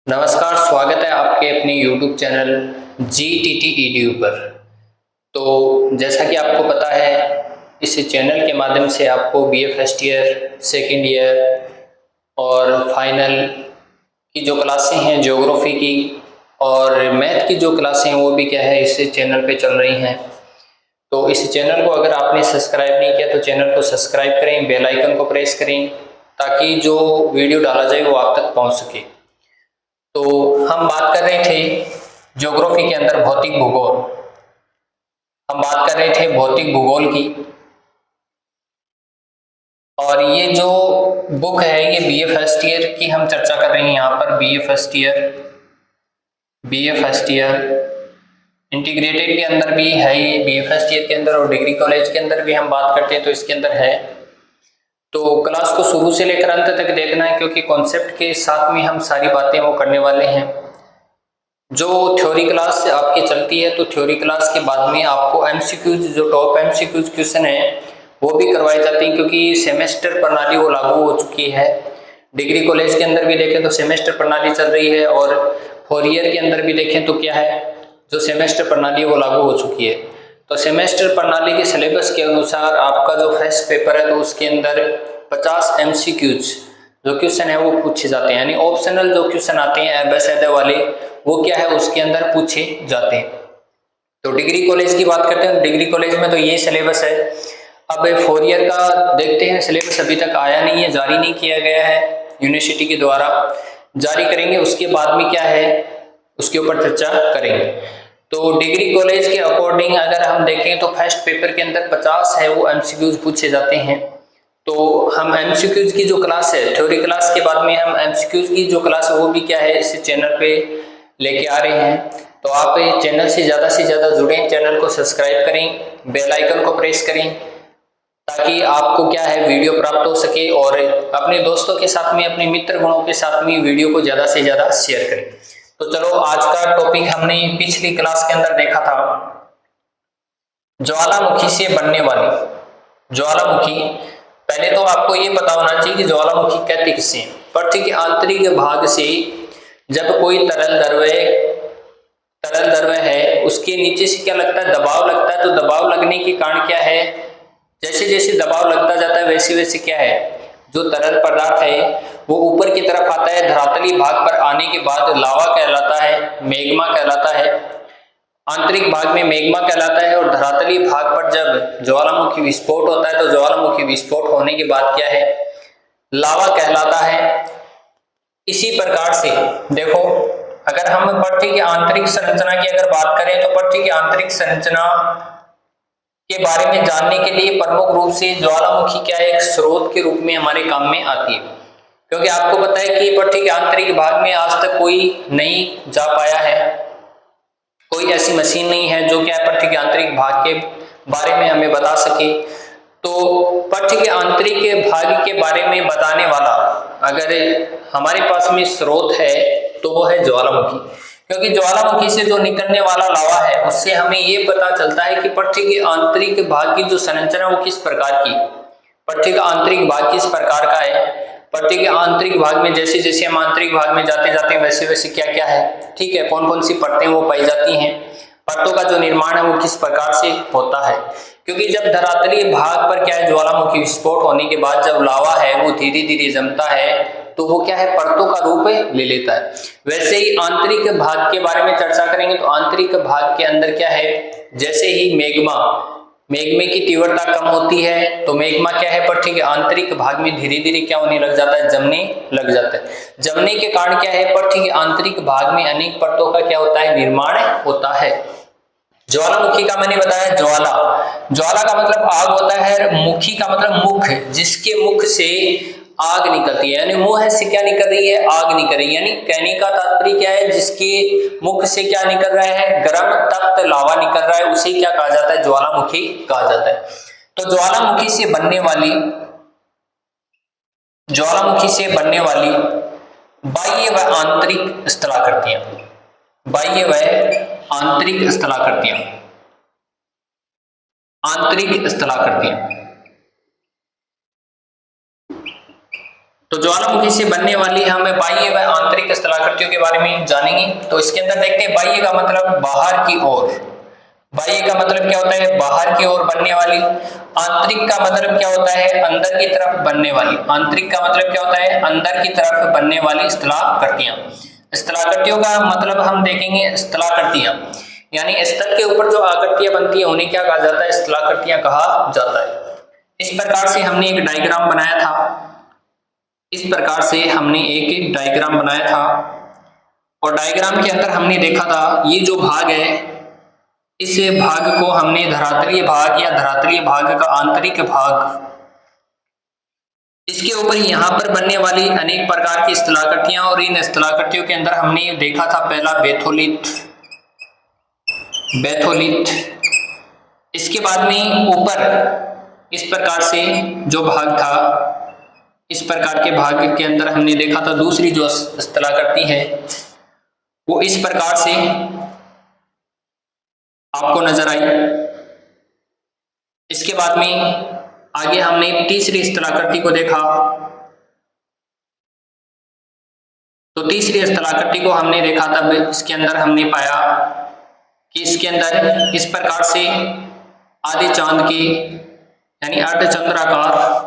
नमस्कार, स्वागत है आपके अपने YouTube चैनल GTT EDU पर। तो जैसा कि आपको पता है, इस चैनल के माध्यम से आपको BA first year, second year और फाइनल की जो क्लासें हैं ज्योग्राफी की और मैथ की जो क्लासें हैं वो भी क्या है इस चैनल पे चल रही हैं। तो इस चैनल को अगर आपने सब्सक्राइब नहीं किया तो चैनल को सब्सक्राइब करें, बेल आइकन को प्रेस करें ताकि जो वीडियो डाला जाए वो आप तक पहुँच सके। तो हम बात कर रहे थे ज्योग्राफी के अंदर भौतिक भूगोल। हम बात कर रहे थे भौतिक भूगोल की, और ये जो बुक है ये बीए फर्स्ट ईयर की हम चर्चा कर रहे हैं। यहाँ पर बीए फर्स्ट ईयर इंटीग्रेटेड के अंदर भी है, ये बीए फर्स्ट ईयर के अंदर और डिग्री कॉलेज के अंदर भी हम बात करते हैं तो इसके अंदर है। तो क्लास को शुरू से लेकर अंत तक देखना है, क्योंकि कॉन्सेप्ट के साथ में हम सारी बातें वो करने वाले हैं। जो थ्योरी क्लास आपकी चलती है तो थ्योरी क्लास के बाद में आपको एमसीक्यूज, जो टॉप एमसीक्यूज क्वेश्चन है वो भी करवाए जाते हैं, क्योंकि सेमेस्टर प्रणाली वो लागू हो चुकी है। डिग्री कॉलेज के अंदर भी देखें तो सेमेस्टर प्रणाली चल रही है, और 4 ईयर के अंदर भी देखें तो क्या है, जो सेमेस्टर प्रणाली वो लागू हो चुकी है। तो सेमेस्टर प्रणाली के सिलेबस के अनुसार आपका जो फर्स्ट पेपर है तो उसके अंदर 50 एमसीक्यूज जो क्वेश्चन है वो पूछे जाते हैं, यानी ऑप्शनल जो क्वेश्चन आते हैं बसैदे वाले वो क्या है उसके अंदर पूछे जाते हैं। तो डिग्री कॉलेज की बात करते हैं, डिग्री कॉलेज में तो ये सिलेबस है। अब 4 ईयर का देखते हैं, सिलेबस अभी तक आया नहीं है, जारी नहीं किया गया है, यूनिवर्सिटी के द्वारा जारी करेंगे, उसके बाद में क्या है उसके ऊपर चर्चा करेंगे। तो डिग्री कॉलेज के अकॉर्डिंग अगर हम देखें तो फर्स्ट पेपर के अंदर 50 है वो एमसीक्यूज पूछे जाते हैं। तो हम एमसीक्यूज की जो क्लास है थ्योरी क्लास के बाद में हम एमसीक्यूज की जो क्लास है वो भी क्या है इस चैनल पे लेके आ रहे हैं। तो आप चैनल से ज़्यादा जुड़ें, चैनल को सब्सक्राइब करें, बेल आइकन को प्रेस करें ताकि आपको क्या है वीडियो प्राप्त हो सके, और अपने दोस्तों के साथ में, अपने मित्र गणों के साथ में वीडियो को ज़्यादा से ज़्यादा शेयर करें। तो चलो, आज का टॉपिक हमने पिछली क्लास के अंदर देखा था ज्वालामुखी से बनने वाली ज्वालामुखी। पहले तो आपको ये पता होना चाहिए कि ज्वालामुखी कहते किसे हैं। पृथ्वी के आंतरिक भाग से जब कोई तरल द्रव्य है उसके नीचे से क्या लगता है, दबाव लगता है। तो दबाव लगने के कारण क्या है, जैसे जैसे दबाव लगता जाता है वैसे वैसे क्या है, जो तरल पदार्थ है वो ऊपर की तरफ आता है। धरातली भाग पर आने के बाद लावा कहलाता है, मैग्मा कहलाता है। आंतरिक भाग में मैग्मा कहलाता है, और धरातली भाग पर जब ज्वालामुखी विस्फोट होता है तो ज्वालामुखी विस्फोट होने के बाद क्या है, लावा कहलाता है। इसी प्रकार से देखो, अगर हम पृथ्वी की आंतरिक संरचना की अगर बात करें तो पृथ्वी की आंतरिक संरचना के बारे में जानने के लिए प्रमुख रूप से ज्वालामुखी क्या है, एक स्रोत के रूप में हमारे काम में आती है। क्योंकि आपको पता है कि पृथ्वी के आंतरिक भाग में आज तक कोई नहीं जा पाया है, कोई ऐसी मशीन नहीं है जो क्या पृथ्वी के आंतरिक भाग के बारे में हमें बता सके। तो पृथ्वी के आंतरिक भाग के बारे में बताने वाला अगर हमारे पास में स्रोत है तो वो है ज्वालामुखी। क्योंकि ज्वालामुखी से जो निकलने वाला लावा है उससे हमें ये पता चलता है कि पृथ्वी के आंतरिक भाग की जो संरचना वो किस प्रकार की, पृथ्वी का आंतरिक भाग किस प्रकार का है। पृथ्वी के आंतरिक भाग में जैसे जैसे हम आंतरिक भाग में जाते जाते हैं वैसे वैसे क्या क्या है, ठीक है, कौन कौन सी परतें वो पाई जाती हैं, परतों का जो निर्माण है वो किस प्रकार से होता है। क्योंकि जब धरातलीय भाग पर क्या है, ज्वालामुखी विस्फोट होने के बाद जब लावा है वो धीरे धीरे जमता है तो वो क्या है, परतों का रूप ले लेता है। वैसे ही आंतरिक भाग के बारे में चर्चा करेंगे तो आंतरिक भाग के अंदर क्या है, जैसे ही मैग्मे की तीव्रता कम होती है तो मैग्मा क्या है, पृथ्वी के आंतरिक भाग में धीरे धीरे क्या होने लग जाता है, जमने लग जाता है। जमने के कारण क्या है, पृथ्वी के आंतरिक भाग में अनेक परतों का क्या होता है, निर्माण होता है। ज्वालामुखी का मैंने बताया, ज्वाला का मतलब आग होता है, मुखी का मतलब मुख, जिसके मुख से आग निकलती है, यानी मुंह से क्या निकल रही है, आग निकल रही है। यानी कहने का तात्पर्य क्या है, जिसके मुख से क्या निकल रहा है, गर्म तप्त लावा निकल रहा है, उसे क्या कहा जाता है, ज्वालामुखी कहा जाता है। तो ज्वालामुखी से बनने वाली बाह्य व आंतरिक स्थलाकृतियां, बाह्य व आंतरिक स्थलाकृतियां, आंतरिक स्थलाकृतियां। तो ज्वालामुखी से बनने वाली हमें बाह्य व आंतरिक स्थलाकृतियों के बारे में जानेंगे। तो इसके अंदर देखते हैं, बाह्य का मतलब बाहर की ओर, बाह्य का मतलब क्या होता है, बाहर की ओर बनने वाली। आंतरिक का मतलब क्या होता है, अंदर की तरफ बनने वाली। आंतरिक का मतलब क्या होता है, अंदर की तरफ बनने वाली स्थलाकृतियां। स्थलाकृतियों का मतलब हम देखेंगे, स्थलाकृतियां यानी स्थल के ऊपर जो आकृतियां बनती है उन्हें क्या कहा जाता है, स्थलाकृतियां कहा जाता है। इस प्रकार से हमने एक डायग्राम बनाया था, इस प्रकार से हमने एक डायग्राम बनाया था, और डायग्राम के अंदर हमने देखा था ये जो भाग है, इस भाग को हमने धरातलीय भाग या धरातलीय भाग का आंतरिक भाग, इसके ऊपर यहाँ पर बनने वाली अनेक प्रकार की स्थलाकृतियां, और इन स्थलाकृतियों के अंदर हमने देखा था पहला बेथोलिथ, बेथोलिथ। इसके बाद में ऊपर इस प्रकार से जो भाग था, इस प्रकार के भाग के अंदर हमने देखा था दूसरी जो स्थलाकृति है वो इस प्रकार से आपको नजर आई। इसके बाद में आगे हमने तीसरी स्थलाकृति को देखा, तो तीसरी स्थलाकृति को हमने देखा तब इसके अंदर हमने पाया कि इसके अंदर इस प्रकार से आधे चांद के यानी अर्धचंद्राकार।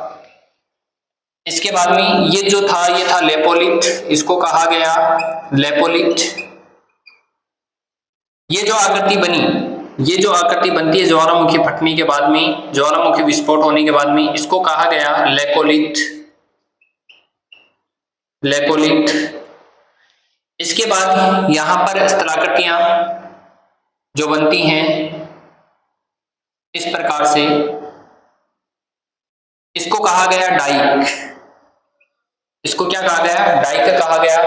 इसके बाद में ये जो था ये था लेपोलिथ, इसको कहा गया लेपोलिथ। ये जो आकृति बनी, ये जो आकृति बनती है ज्वालामुखी फटने के बाद में, ज्वालामुखी विस्फोट होने के बाद में, इसको कहा गया लेकोलिथ, लेकोलिथ। इसके बाद यहां पर स्थलाकृतियां जो बनती हैं इस प्रकार से, इसको कहा गया डाइक, इसको क्या कहा गया, डाइक कहा गया।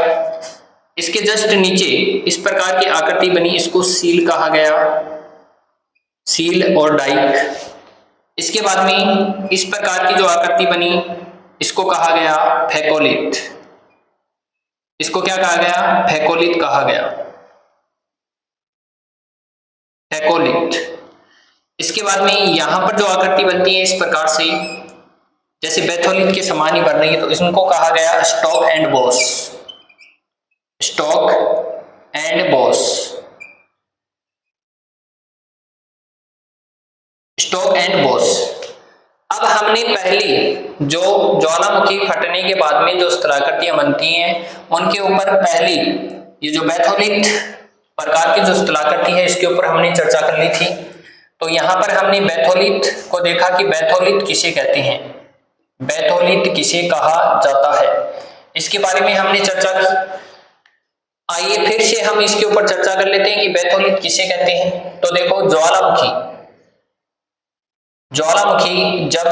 इसके जस्ट नीचे इस प्रकार की आकृति बनी, इसको सील कहा गया, सील और डाइक। इसके बाद में इस प्रकार की जो आकृति बनी इसको कहा गया फेकोलिथ, इसको क्या कहा गया, फेकोलिथ कहा गया, फेकोलिथ। इसके बाद में यहां पर जो आकृति बनती है इस प्रकार से जैसे बेथोलिथ के समान ही बन रही है, तो इसको कहा गया stock and boss, stock and boss, stock and boss. अब हमने पहली जो ज्वालामुखी फटने के बाद में जो स्थलाकृतियां बनती हैं उनके ऊपर पहली ये जो बेथोलिथ प्रकार की जो स्थलाकृति है इसके ऊपर हमने चर्चा कर ली थी। तो यहां पर हमने बेथोलिथ को देखा कि बेथोलिथ किसे कहते हैं, बेथोलिथ किसे कहा जाता है, इसके बारे में हमने चर्चा की। आइए फिर से हम इसके ऊपर चर्चा कर लेते हैं कि बेथोलिथ किसे कहते हैं। तो देखो ज्वालामुखी, ज्वालामुखी जब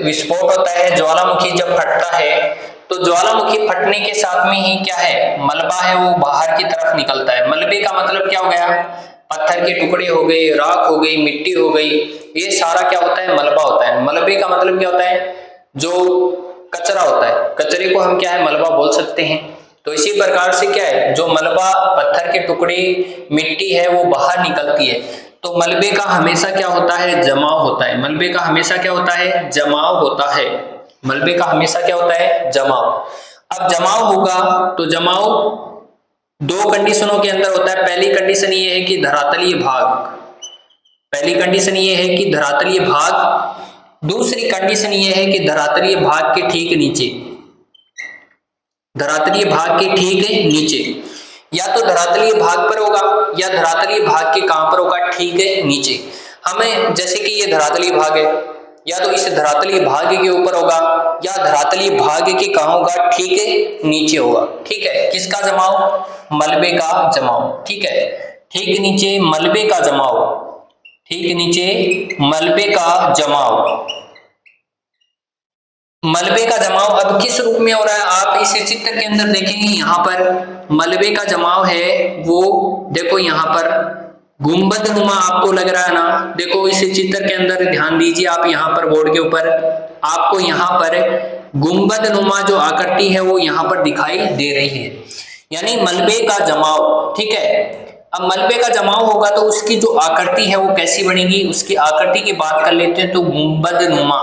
विस्फोट होता है, ज्वालामुखी जब फटता है तो ज्वालामुखी फटने के साथ में ही क्या है, मलबा है वो बाहर की तरफ निकलता है। मलबे का मतलब क्या हो गया, पत्थर के टुकड़े हो गए, राख हो गई, मिट्टी हो गई, ये सारा क्या होता है, मलबा होता है। मलबे का मतलब क्या होता है, जो कचरा होता है, कचरे को हम क्या है, मलबा बोल सकते हैं। तो इसी प्रकार से क्या है, जो मलबा, पत्थर के टुकड़े, मिट्टी है वो बाहर निकलती है। तो मलबे का हमेशा क्या होता है, जमाव होता है। मलबे का हमेशा क्या होता है, जमाव होता है। मलबे का हमेशा क्या होता है, जमाव। अब जमाव होगा तो जमाव दो कंडीशनों के अंदर होता है। पहली कंडीशन ये है कि धरातलीय भाग, पहली कंडीशन ये है कि धरातलीय भाग, दूसरी कंडीशन ये है कि धरातलीय भाग के ठीक नीचे, धरातलीय भाग के ठीक नीचे, या तो धरातलीय भाग पर होगा या धरातलीय भाग के कहां पर होगा, ठीक है नीचे। हमें जैसे कि ये धरातलीय भाग है, या तो इस धरातलीय भाग के ऊपर होगा या धरातलीय भाग के कहां होगा, ठीक है नीचे होगा। ठीक है, किसका जमाव, मलबे का जमाव। ठीक है, ठीक नीचे मलबे का जमाव, ठीक नीचे मलबे का जमाव। मलबे का जमाव अब किस रूप में हो रहा है, आप इस चित्र के अंदर देखेंगे, यहाँ पर मलबे का जमाव है वो देखो, यहाँ पर गुंबद नुमा आपको लग रहा है ना। देखो इस चित्र के अंदर ध्यान दीजिए आप, यहाँ पर बोर्ड के ऊपर आपको यहाँ पर गुंबद नुमा जो आकृति है वो यहाँ पर दिखाई दे रही है, यानी मलबे का जमाव। ठीक है, अब मलबे का जमाव होगा तो उसकी जो आकृति है वो कैसी बनेगी, उसकी आकृति की बात कर लेते हैं। तो गुंबद नुमा,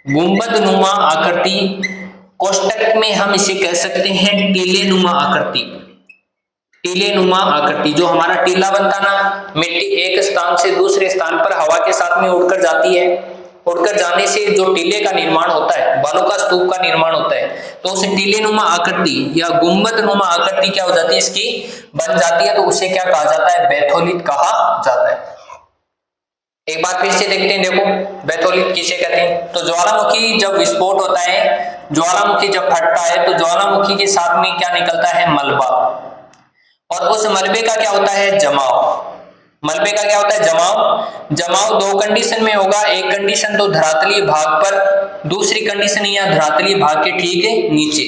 गुंबद नुमा आकृति कोष्टक में हम इसे कह सकते हैं टीलेनुमा आकृति। टीलेनुमा आकृति, जो हमारा टीला बनता ना, मिट्टी एक स्थान से दूसरे स्थान पर हवा के साथ में उड़कर जाती है, उड़कर जाने से जो टीले का निर्माण होता है, बालू का स्तूप का निर्माण होता है, तो उसे टीलेनुमा आकृति या गुंबदनुमा आकृति क्या हो जाती है, इसकी बन जाती है, तो उसे क्या कहा जाता है, बैथोलिट कहा जाता है। एक बार फिर से देखते हैं, देखो बैथोलिट किसे कहते हैं। तो ज्वालामुखी जब विस्फोट होता है, ज्वालामुखी जब फटता है, तो ज्वालामुखी के साथ में क्या निकलता है, मलबा, और उस मलबे का क्या होता है, जमाव। मलबे का क्या होता है, जमाव। जमाव दो कंडीशन में होगा, एक कंडीशन तो धरातलीय भाग पर, दूसरी कंडीशन या धरातलीय भाग के ठीक नीचे।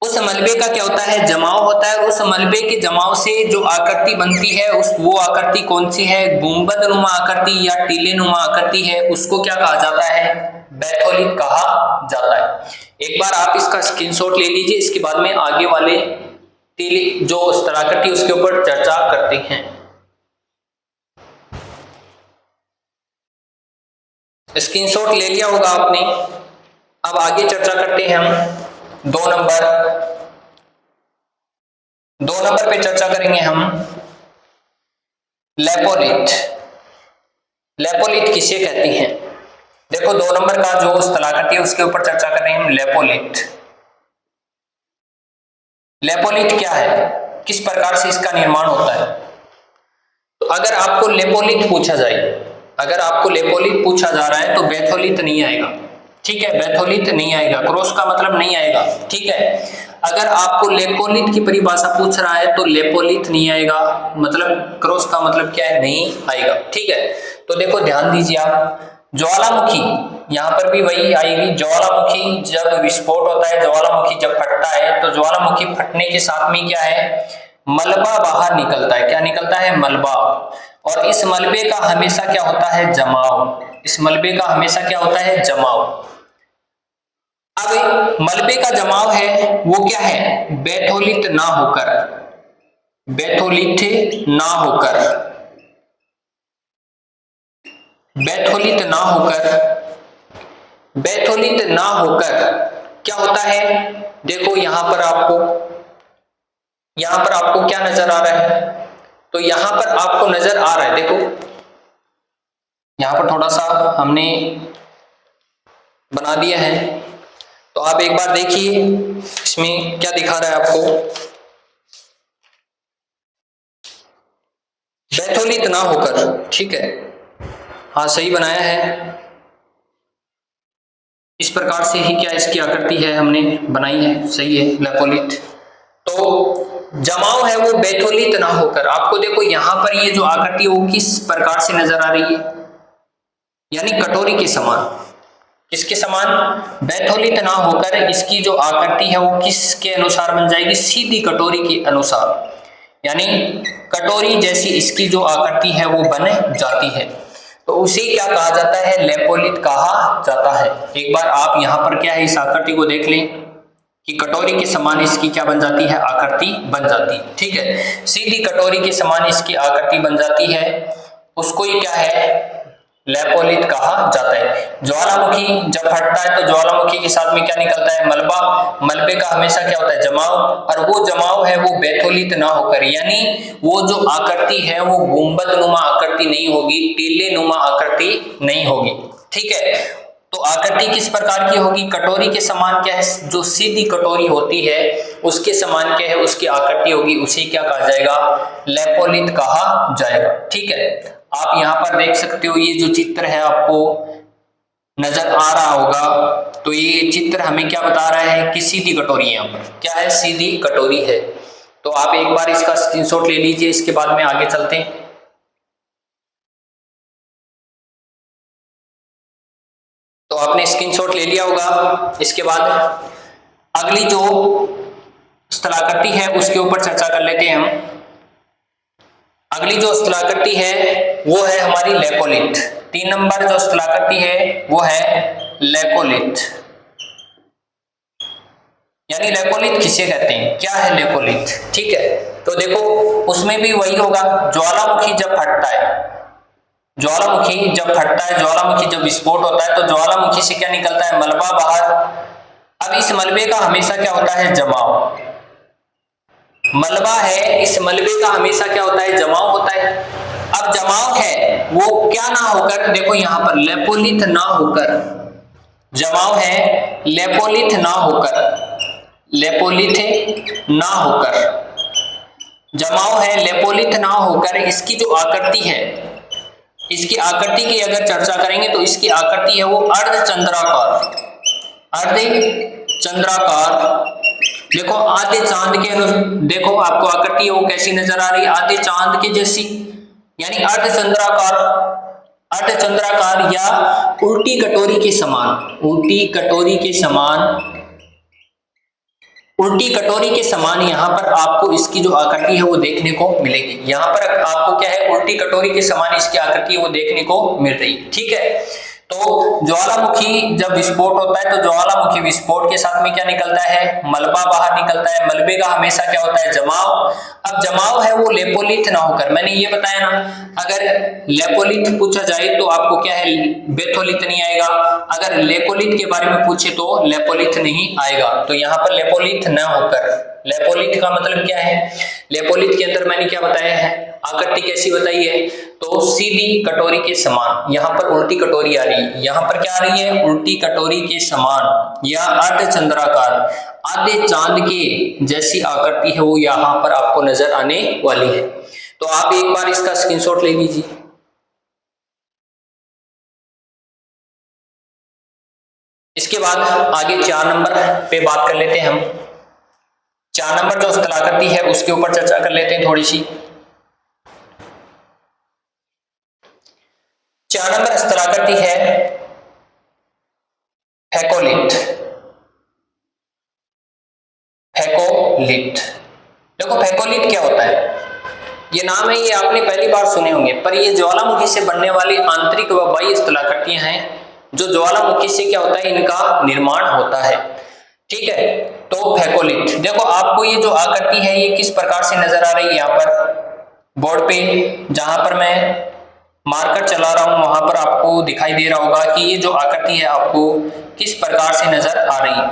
उस मलबे का क्या होता है, जमाव होता है, और उस मलबे के जमाव से जो आकृति बनती है, उस वो आकृति कौन सी है, गुंबदनुमा आकृति या टीलेनुमा आकृति है, उसको क्या कहा जाता है, बैथोलिट कहा जाता है। एक बार आप इसका स्क्रीनशॉट ले लीजिए, इसके बाद में आगे वाले टीले जो स्थलाकृति उसके ऊपर चर्चा करते हैं। स्क्रीनशॉट ले लिया होगा आपने। अब आगे चर्चा करते हैं हम 2 नंबर पे चर्चा करेंगे हम लेपोलिट। लेपोलिट किसे कहते हैं, देखो 2 नंबर का जो स्थलाकृति है उसके ऊपर चर्चा कर रहे हैं हम, लेपोलिट। लेपोलिट क्या है, किस प्रकार से इसका निर्माण होता है। तो अगर आपको लेपोलिट पूछा जाए, अगर आपको लेपोलिट पूछा जा रहा है तो बैथोलिट नहीं आएगा, ठीक है, बैथोलिट नहीं आएगा, क्रॉस का मतलब नहीं आएगा, ठीक है। अगर आपको लेपोलिट की परिभाषा पूछ रहा है तो लेपोलिट नहीं आएगा, मतलब क्रॉस का मतलब क्या है, नहीं आएगा, ठीक है। तो देखो ध्यान दीजिए आप, ज्वालामुखी, यहां पर भी वही आएगी। ज्वालामुखी जब विस्फोट होता है, ज्वालामुखी जब फटता है, तो ज्वालामुखी फटने के साथ में क्या है, मलबा बाहर निकलता है। क्या निकलता है, मलबा। और इस मलबे का हमेशा क्या होता है, जमाव। इस मलबे का हमेशा क्या होता है, जमाव। अब मलबे का जमाव है वो क्या है, बैथोलिट ना होकर, बैथोलिट ना होकर, बैथोलिट ना होकर, बैथोलिट ना होकर क्या होता है, देखो यहां पर आपको क्या नजर आ रहा है, तो यहां पर आपको नजर आ रहा है, देखो यहां पर थोड़ा सा हमने बना दिया है, तो आप एक बार देखिए इसमें क्या दिखा रहा है आपको, बैथोलिट ना होकर, ठीक है, हाँ सही बनाया है। इस प्रकार से ही क्या इसकी आकृति है हमने बनाई है, सही है, लेपोलिट। तो जमाव है वो बैथोलिट ना होकर, आपको देखो यहां पर ये जो आकृति है वो किस प्रकार से नजर आ रही है, यानी कटोरी के समान। किसके समान, बैथोलिट ना होकर इसकी जो आकृति है वो किसके अनुसार बन जाएगी, सीधी कटोरी के अनुसार, यानी कटोरी जैसी इसकी जो आकृति है वो बन जाती है, तो उसे क्या कहा जाता है, लेपोलिट कहा जाता है। एक बार आप यहाँ पर क्या है, इस आकृति को देख लें कि कटोरी के समान इसकी क्या बन जाती है, आकृति बन जाती है, ठीक है, सीधी कटोरी के समान इसकी आकृति बन जाती है, उसको ही क्या है, लेपोलिट कहा जाता है। ज्वालामुखी जब फटता है तो ज्वालामुखी के साथ में क्या निकलता है, मलबा। मलबे का हमेशा क्या होता है, जमाव, और वो जमाव है वो बैथोलिट ना होकर, यानी वो जो आकृति है वो गुंबदनुमा आकृति नहीं होगी, टीलेनुमा आकृति नहीं होगी, ठीक है। तो आकृति किस प्रकार की होगी, कटोरी के समान क्या है, जो सीधी कटोरी होती है उसके समान क्या है, उसकी आकृति होगी, उसे क्या कहा जाएगा, लेपोलिट कहा जाएगा, ठीक है। आप यहाँ पर देख सकते हो, ये जो चित्र है आपको नजर आ रहा होगा, तो ये चित्र हमें क्या बता रहा है कि सीधी कटोरी, यहाँ पर क्या है, सीधी कटोरी है। तो आप एक बार इसका स्क्रीनशॉट ले लीजिए, इसके बाद में आगे चलते हैं। तो आपने स्क्रीनशॉट ले लिया होगा, इसके बाद अगली जो स्थलाकृति है उसके ऊपर चर्चा कर लेते हैं हम। अगली जो स्थलाकृति है वो है हमारी लेपोलिट। 3 नंबर जो स्थलाकृति है वो है लेपोलिट, यानी लेपोलिट किसे कहते हैं, क्या है लेपोलिट, ठीक है। तो देखो उसमें भी वही होगा, ज्वालामुखी जब फटता है, ज्वालामुखी जब फटता है, ज्वालामुखी जब विस्फोट होता है, तो ज्वालामुखी से क्या निकलता है, मलबा बाहर, अब इस मलबे का हमेशा क्या होता है, जमाव। मलबा है, इस मलबे का हमेशा क्या होता है, जमाव होता है। अब जमाव है वो क्या ना होकर, देखो यहां पर लेपोलिथ ना होकर, जमाव है लेपोलिथ ना होकर, लेपोलिथ ना होकर, जमाव है लेपोलिथ ना होकर, इसकी जो आकृति है, इसकी आकृति की अगर चर्चा करेंगे तो इसकी आकृति है वो अर्धचंद्राकार, अर्धचंद्राकार। देखो आधे चांद के, देखो आपको आकृति वो कैसी नजर आ रही है, आधे चांद के जैसी, यानी अर्धचंद्राकार, अर्धचंद्राकार या उल्टी कटोरी के समान, उल्टी कटोरी के समान, उल्टी कटोरी के समान यहाँ पर आपको इसकी जो आकृति है वो देखने को मिलेगी। यहाँ पर आपको क्या है, उल्टी कटोरी के समान इसकी आकृति वो देखने को मिल रही, ठीक है। तो ज्वालामुखी जब विस्फोट होता है तो ज्वालामुखी विस्फोट के साथ में क्या निकलता है, मलबा बाहर निकलता है। मलबे का हमेशा क्या होता है, जमाव। अब जमाव है वो लेपोलिथ ना होकर, मैंने ये बताया ना, अगर लेपोलिथ पूछा जाए तो आपको क्या है, बेथोलिथ नहीं आएगा। अगर लेपोलिथ के बारे में पूछे तो लेपोलिथ नहीं आएगा। तो यहाँ पर लेपोलिथ ना होकर, लेपोलिथ का मतलब क्या है, लेपोलिथ के अंदर मैंने क्या बताया है, आकृति कैसी बताई है, तो सीधी कटोरी के समान। यहाँ पर उल्टी कटोरी आ रही है, यहाँ पर क्या आ रही है, उल्टी कटोरी के समान या अर्धचंद्राकार, आधे चांद के जैसी आकृति है वो यहाँ पर आपको नजर आने वाली है। तो आप एक बार इसका स्क्रीनशॉट ले लीजिए। इसके बाद आगे 4 नंबर पे बात कर लेते हैं हम। 4 नंबर जो स्थलाकृति है उसके ऊपर चर्चा कर लेते हैं थोड़ी सी। 4 नंबर स्थलाकृति है फेकोलिथ, फेकोलिथ। देखो फेकोलिथ क्या होता है, ये नाम है, ये आपने पहली बार सुने होंगे, पर ये ज्वालामुखी से बनने वाली आंतरिक व बाह्य स्थलाकृतियां हैं, जो ज्वालामुखी से क्या होता है, इनका निर्माण होता है, ठीक है। तो फेकोलिथ, देखो आपको ये जो आकृति है ये किस प्रकार से नजर आ रही है, यहाँ पर बोर्ड पे जहां पर मैं मार्कर चला रहा हूं वहां पर आपको दिखाई दे रहा होगा कि ये जो आकृति है आपको किस प्रकार से नजर आ रही है।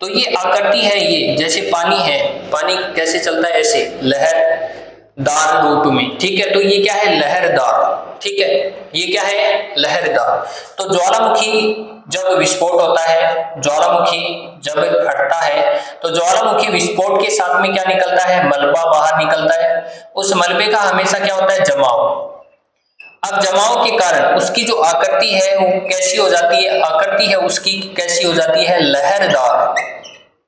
तो ये आकृति है, ये जैसे पानी है, पानी कैसे चलता है, ऐसे लहरदार रूप में, ठीक है। तो ये क्या है, लहरदार, ठीक है, ये क्या है, लहरदार। तो ज्वालामुखी जब विस्फोट होता है, ज्वालामुखी जब फटता है तो ज्वालामुखी विस्फोट के साथ में क्या निकलता है, मलबा बाहर निकलता है। उस मलबे का हमेशा क्या होता है, जमाव। अब जमाव के कारण उसकी जो आकृति है वो कैसी हो जाती है, आकृति है उसकी कैसी हो जाती है, लहरदार,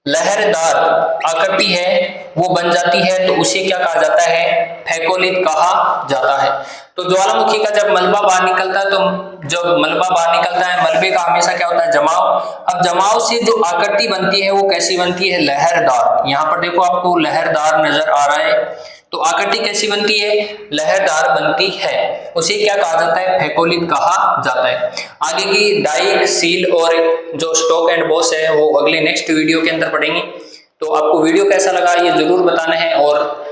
लहरदार आकृति है वो बन जाती है। तो उसे क्या कहा जाता है, फेकोलिथ कहा जाता है। तो ज्वालामुखी का जब मलबा बाहर निकलता है, तो जब मलबा बाहर निकलता है, मलबे का हमेशा क्या होता है, जमाव। अब जमाव से जो आकृति बनती है वो कैसी बनती है, लहरदार। यहाँ पर देखो आपको लहरदार नजर आ रहा है, तो आकृति कैसी बनती है, लहरदार बनती है। उसे क्या कहा जाता है, फेकोलिथ कहा जाता है। आगे की डाइक, सील और जो स्टॉक एंड बॉस है वो अगले नेक्स्ट वीडियो के अंदर पढ़ेंगे। तो आपको वीडियो कैसा लगा ये जरूर बताना है, और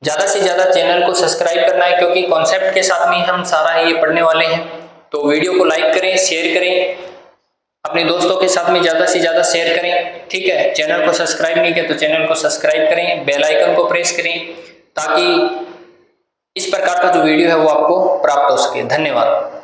ज्यादा से ज्यादा चैनल को सब्सक्राइब करना है, क्योंकि कॉन्सेप्ट के साथ में हम सारा ये पढ़ने वाले हैं। तो वीडियो को लाइक करें, शेयर करें, अपने दोस्तों के साथ में ज्यादा से ज्यादा शेयर करें, ठीक है। चैनल को सब्सक्राइब नहीं किया तो चैनल को सब्सक्राइब करें, बेल आइकन को प्रेस करें, ताकि इस प्रकार का जो वीडियो है वो आपको प्राप्त हो सके। धन्यवाद।